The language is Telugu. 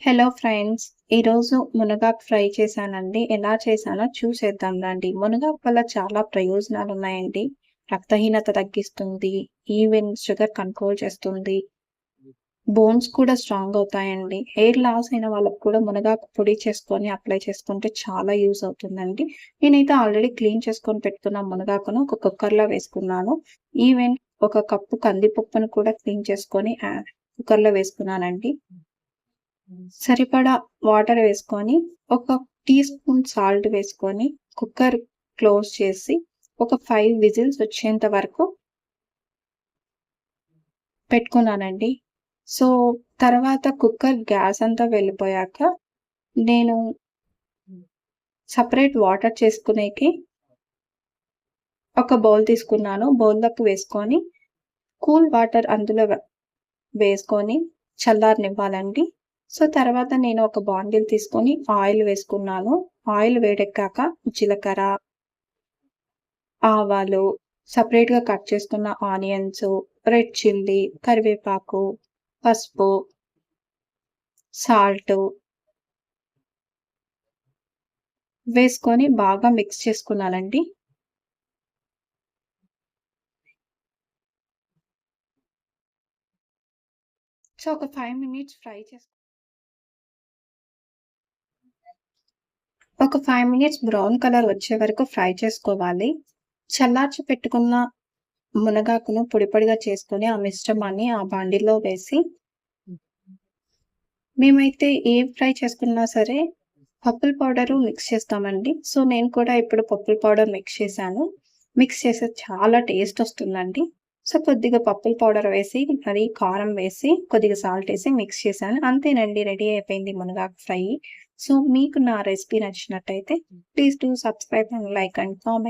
Hello friends. ఈరోజు మునగాకు ఫ్రై చేశానండి. ఎలా చేశానో చూసేద్దాం రండి. మునగాకు వల్ల చాలా ప్రయోజనాలున్నాయండి. రక్తహీనత తగ్గిస్తుంది. ఈవెన్ షుగర్ కంట్రోల్ చేస్తుంది. బోన్స్ కూడా స్ట్రాంగ్ అవుతాయండి. హెయిర్ లాస్ అయిన వాళ్ళకి కూడా మునగాకు పొడి చేసుకొని అప్లై చేసుకుంటే చాలా యూజ్ అవుతుందండి. నేనైతే ఆల్రెడీ క్లీన్ చేసుకొని పెట్టుకున్న మునగాకును ఒక కుక్కర్‌లో వేసుకున్నాను. ఈవెన్ ఒక కప్పు కందిపప్పును కూడా క్లీన్ చేసుకొని కుక్కర్‌లో వేసుకున్నానండి. సరిపడా వాటర్ వేసుకొని, ఒక టీ స్పూన్ సాల్ట్ వేసుకొని, కుక్కర్ క్లోజ్ చేసి, ఒక 5 విజిల్స్ వచ్చేంత వరకు పెట్టుకున్నానండి. సో, తర్వాత కుక్కర్ గ్యాస్ అంతా వెళ్ళిపోయాక, నేను సెపరేట్ వాటర్ చేసుకునేకి ఒక బౌల్ తీసుకున్నాను. బౌల్‌లోకి వేసుకొని, కూల్ వాటర్ అందులో వేసుకొని చల్లారనివ్వాలండి. సో, తర్వాత నేను ఒక బాండిల్ తీసుకొని ఆయిల్ వేసుకున్నాను. ఆయిల్ వేడెక్కాక జీలకర్ర, ఆవాలు, సెపరేట్‌గా కట్ చేసుకున్న ఆనియన్సు, రెడ్ చిల్లీ, కరివేపాకు, పసుపు, సాల్టు వేసుకొని బాగా మిక్స్ చేసుకున్నానండి. సో, ఒక 5 మినిట్స్ ఒక 5 మినిట్స్ బ్రౌన్ కలర్ వచ్చే వరకు ఫ్రై చేసుకోవాలి. చల్లార్చి పెట్టుకున్న మునగాకును పొడి పొడిగా చేసుకొని ఆ మిశ్రమాన్ని ఆ బాండిలో వేసి మేమైతే ఏం ఫ్రై చేసుకున్నా సరే పప్పుల పౌడరు మిక్స్ చేస్తామండి. సో, నేను కూడా ఇప్పుడు పప్పుల పౌడర్ మిక్స్ చేశాను. మిక్స్ చేస్తే చాలా టేస్ట్ వస్తుందండి. సో, కొద్దిగా పప్పుల పౌడర్ వేసి, మరి కారం వేసి, కొద్దిగా సాల్ట్ ఏసి మిక్స్ చేశాను. అంతేనండి, రెడీ అయిపోయింది మునగాకు ఫ్రై. సో, మీకు నా రెసిపీ నచ్చినట్టయితే please do subscribe and like and comment.